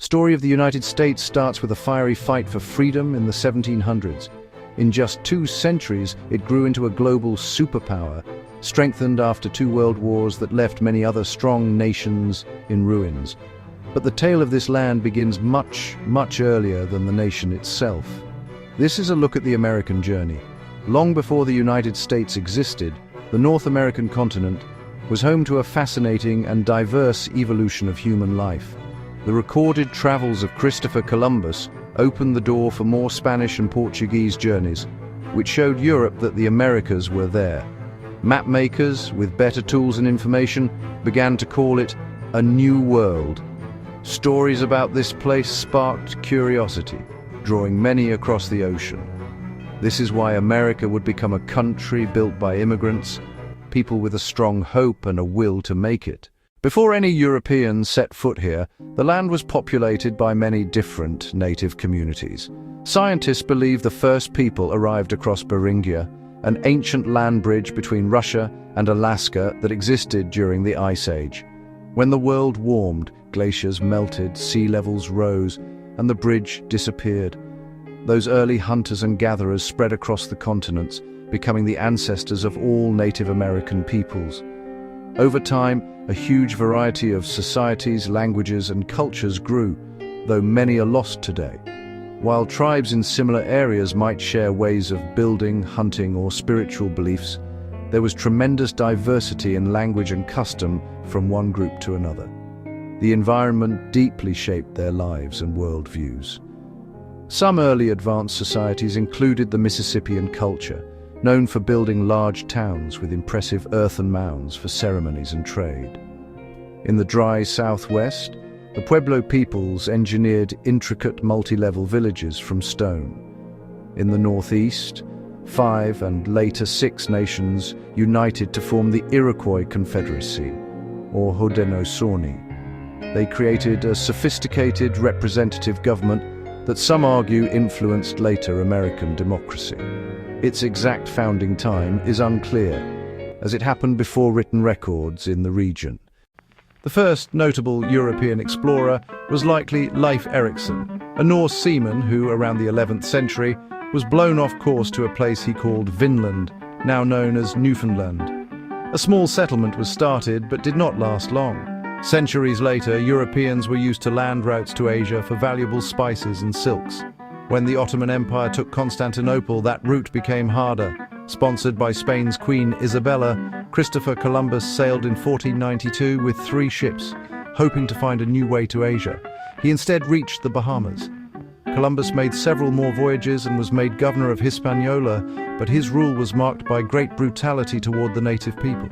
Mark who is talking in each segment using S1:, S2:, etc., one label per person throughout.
S1: story of the United States starts with a fiery fight for freedom in the 1700s. In just 2 centuries, it grew into a global superpower, strengthened after 2 world wars that left many other strong nations in ruins. But the tale of this land begins much, much earlier than the nation itself. This is a look at the American journey. Long before the United States existed, the North American continent was home to a fascinating and diverse evolution of human life. The recorded travels of Christopher Columbus opened the door for more Spanish and Portuguese journeys, which showed Europe that the Americas were there. Map makers, with better tools and information, began to call it a new world. Stories about this place sparked curiosity, drawing many across the ocean. This is why America would become a country built by immigrants, people with a strong hope and a will to make it. Before any Europeans set foot here, the land was populated by many different native communities. Scientists believe the first people arrived across Beringia, an ancient land bridge between Russia and Alaska that existed during the Ice Age. When the world warmed, glaciers melted, sea levels rose, and the bridge disappeared. Those early hunters and gatherers spread across the continents, becoming the ancestors of all Native American peoples. Over time, a huge variety of societies, languages, and cultures grew, though many are lost today. While tribes in similar areas might share ways of building, hunting, or spiritual beliefs, there was tremendous diversity in language and custom from one group to another. The environment deeply shaped their lives and worldviews. Some early advanced societies included the Mississippian culture, known for building large towns with impressive earthen mounds for ceremonies and trade. In the dry southwest, the Pueblo peoples engineered intricate multi-level villages from stone. In the northeast, 5 and later 6 nations united to form the Iroquois Confederacy, or Haudenosaunee. They created a sophisticated representative government that some argue influenced later American democracy. Its exact founding time is unclear, as it happened before written records in the region. The first notable European explorer was likely Leif Erikson, a Norse seaman who, around the 11th century, was blown off course to a place he called Vinland, now known as Newfoundland. A small settlement was started but did not last long. Centuries later, Europeans were used to land routes to Asia for valuable spices and silks. When the Ottoman Empire took Constantinople, that route became harder. Sponsored by Spain's Queen Isabella, Christopher Columbus sailed in 1492 with 3 ships, hoping to find a new way to Asia. He instead reached the Bahamas. Columbus made several more voyages and was made governor of Hispaniola, but his rule was marked by great brutality toward the native people.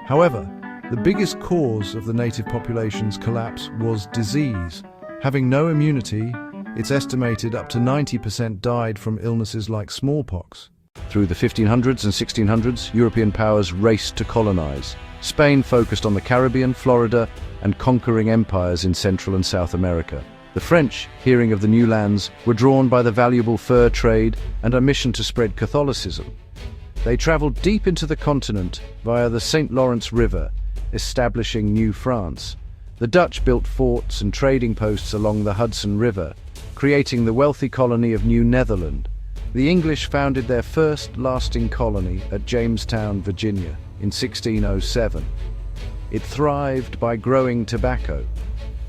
S1: However, the biggest cause of the native population's collapse was disease. Having no immunity, it's estimated up to 90% died from illnesses like smallpox. Through the 1500s and 1600s, European powers raced to colonize. Spain focused on the Caribbean, Florida, and conquering empires in Central and South America. The French, hearing of the new lands, were drawn by the valuable fur trade and a mission to spread Catholicism. They traveled deep into the continent via the St. Lawrence River, establishing New France. The Dutch built forts and trading posts along the Hudson River, creating the wealthy colony of New Netherland. The English founded their first lasting colony at Jamestown, Virginia, in 1607. It thrived by growing tobacco.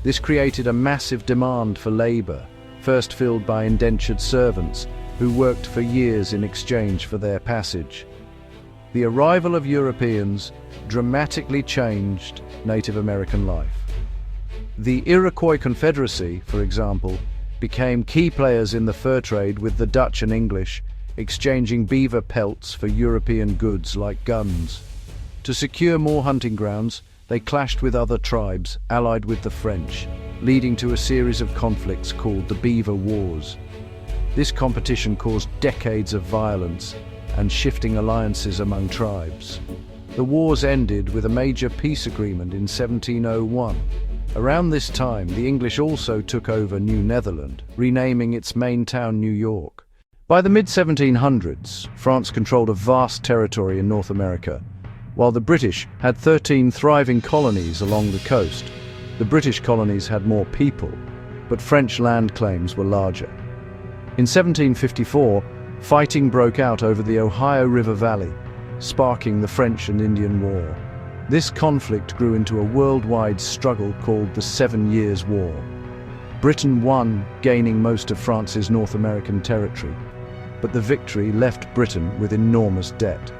S1: This created a massive demand for labor, first filled by indentured servants, who worked for years in exchange for their passage. The arrival of Europeans dramatically changed Native American life. The Iroquois Confederacy, for example, became key players in the fur trade, with the Dutch and English exchanging beaver pelts for European goods like guns. To secure more hunting grounds, they clashed with other tribes allied with the French, leading to a series of conflicts called the Beaver Wars. This competition caused decades of violence and shifting alliances among tribes. The wars ended with a major peace agreement in 1701. Around this time, the English also took over New Netherland, renaming its main town New York. By the mid-1700s, France controlled a vast territory in North America, while the British had 13 thriving colonies along the coast. The British colonies had more people, but French land claims were larger. In 1754, fighting broke out over the Ohio River Valley, sparking the French and Indian War. This conflict grew into a worldwide struggle called the 7 Years' War. Britain won, gaining most of France's North American territory, but the victory left Britain with enormous debt.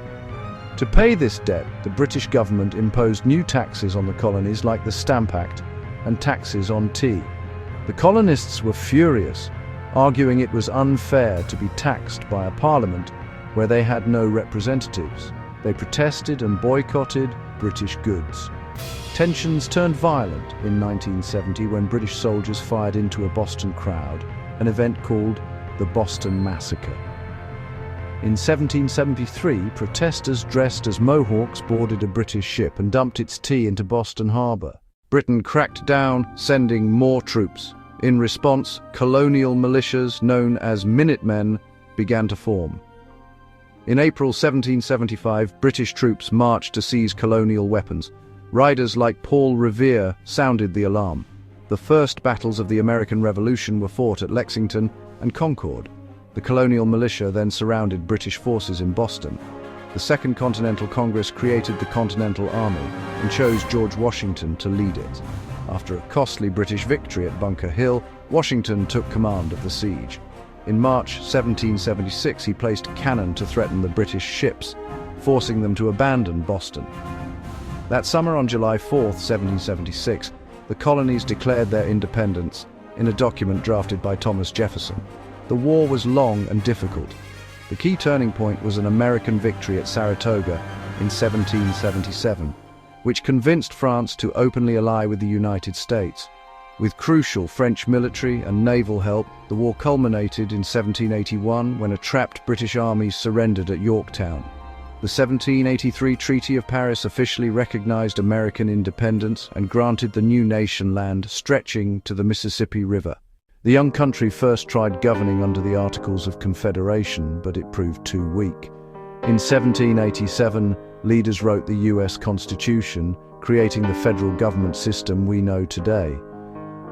S1: To pay this debt, the British government imposed new taxes on the colonies like the Stamp Act and taxes on tea. The colonists were furious, arguing it was unfair to be taxed by a parliament where they had no representatives. They protested and boycotted British goods. Tensions turned violent in 1970 when British soldiers fired into a Boston crowd, an event called the Boston Massacre. In 1773, protesters dressed as Mohawks boarded a British ship and dumped its tea into Boston Harbor. Britain cracked down, sending more troops. In response, colonial militias known as Minutemen began to form. In April 1775, British troops marched to seize colonial weapons. Riders like Paul Revere sounded the alarm. The first battles of the American Revolution were fought at Lexington and Concord. The colonial militia then surrounded British forces in Boston. The Second Continental Congress created the Continental Army and chose George Washington to lead it. After a costly British victory at Bunker Hill, Washington took command of the siege. In March 1776, he placed cannon to threaten the British ships, forcing them to abandon Boston. That summer, on July 4, 1776, the colonies declared their independence in a document drafted by Thomas Jefferson. The war was long and difficult. The key turning point was an American victory at Saratoga in 1777, which convinced France to openly ally with the United States. With crucial French military and naval help, the war culminated in 1781 when a trapped British army surrendered at Yorktown. The 1783 Treaty of Paris officially recognized American independence and granted the new nation land stretching to the Mississippi River. The young country first tried governing under the Articles of Confederation, but it proved too weak. In 1787, leaders wrote the U.S. Constitution, creating the federal government system we know today.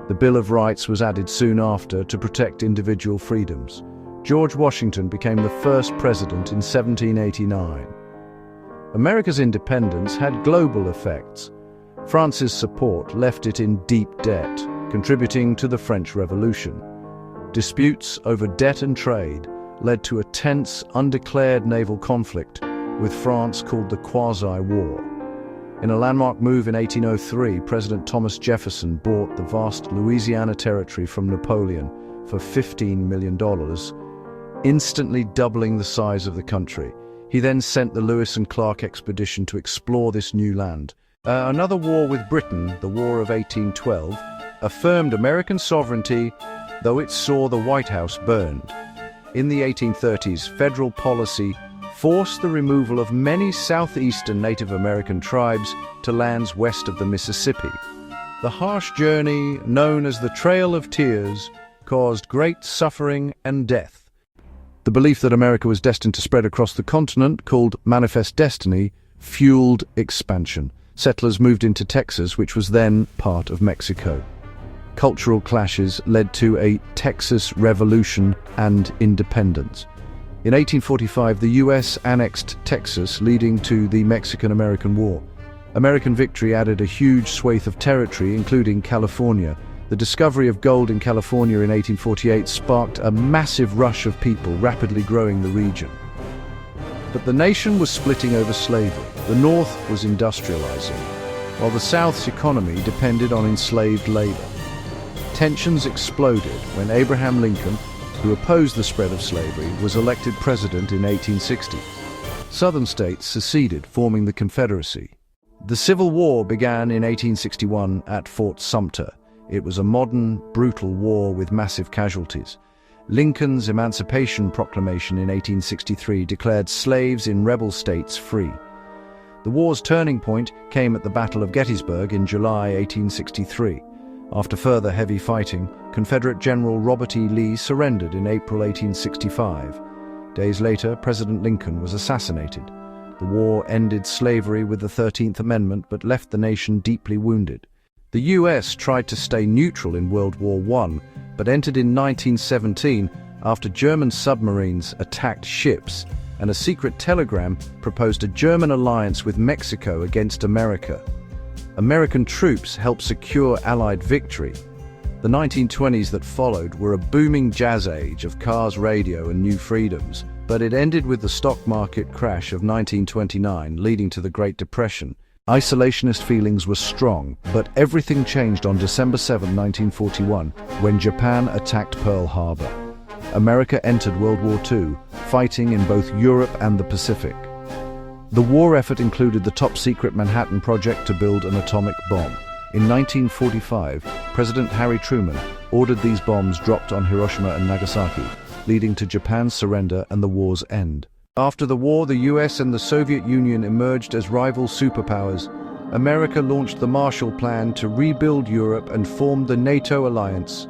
S1: The Bill of Rights was added soon after to protect individual freedoms. George Washington became the first president in 1789. America's independence had global effects. France's support left it in deep debt, contributing to the French Revolution. Disputes over debt and trade led to a tense, undeclared naval conflict with France called the Quasi-War. In a landmark move in 1803, President Thomas Jefferson bought the vast Louisiana Territory from Napoleon for $15 million, instantly doubling the size of the country. He then sent the Lewis and Clark expedition to explore this new land. Another war with Britain, the War of 1812, affirmed American sovereignty, though it saw the White House burned. In the 1830s, federal policy forced the removal of many southeastern Native American tribes to lands west of the Mississippi. The harsh journey, known as the Trail of Tears, caused great suffering and death. The belief that America was destined to spread across the continent, called Manifest Destiny, fueled expansion. Settlers moved into Texas, which was then part of Mexico. Cultural clashes led to a Texas Revolution and independence. In 1845, the U.S. annexed Texas, leading to the Mexican-American War. American victory added a huge swathe of territory, including California. The discovery of gold in California in 1848 sparked a massive rush of people, rapidly growing the region. But the nation was splitting over slavery. The North was industrializing, while the South's economy depended on enslaved labor. Tensions exploded when Abraham Lincoln, who opposed the spread of slavery, was elected president in 1860. Southern states seceded, forming the Confederacy. The Civil War began in 1861 at Fort Sumter. It was a modern, brutal war with massive casualties. Lincoln's Emancipation Proclamation in 1863 declared slaves in rebel states free. The war's turning point came at the Battle of Gettysburg in July 1863. After further heavy fighting, Confederate General Robert E. Lee surrendered in April 1865. Days later, President Lincoln was assassinated. The war ended slavery with the 13th Amendment, but left the nation deeply wounded. The US tried to stay neutral in World War I, but entered in 1917 after German submarines attacked ships, and a secret telegram proposed a German alliance with Mexico against America. American troops helped secure Allied victory. The 1920s that followed were a booming jazz age of cars, radio, and new freedoms, but it ended with the stock market crash of 1929, leading to the Great Depression. Isolationist feelings were strong, but everything changed on December 7, 1941, when Japan attacked Pearl Harbor. America entered World War II, fighting in both Europe and the Pacific. The war effort included the top-secret Manhattan Project to build an atomic bomb. In 1945, President Harry Truman ordered these bombs dropped on Hiroshima and Nagasaki, leading to Japan's surrender and the war's end. After the war, the US and the Soviet Union emerged as rival superpowers. America launched the Marshall Plan to rebuild Europe and formed the NATO alliance.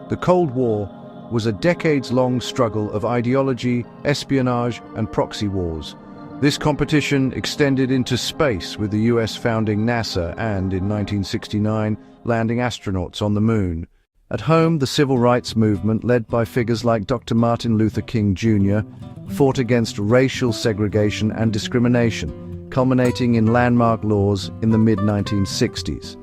S1: The Cold War was a decades-long struggle of ideology, espionage, and proxy wars. This competition extended into space, with the US founding NASA and, in 1969, landing astronauts on the moon. At home, the civil rights movement, led by figures like Dr. Martin Luther King Jr., fought against racial segregation and discrimination, culminating in landmark laws in the mid-1960s.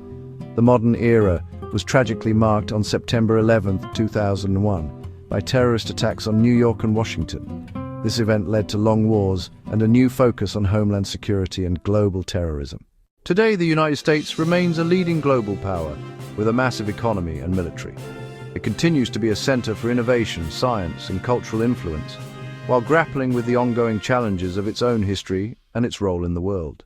S1: The modern era was tragically marked on September 11, 2001, by terrorist attacks on New York and Washington. This event led to long wars and a new focus on homeland security and global terrorism. Today, the United States remains a leading global power with a massive economy and military. It continues to be a center for innovation, science, and cultural influence, while grappling with the ongoing challenges of its own history and its role in the world.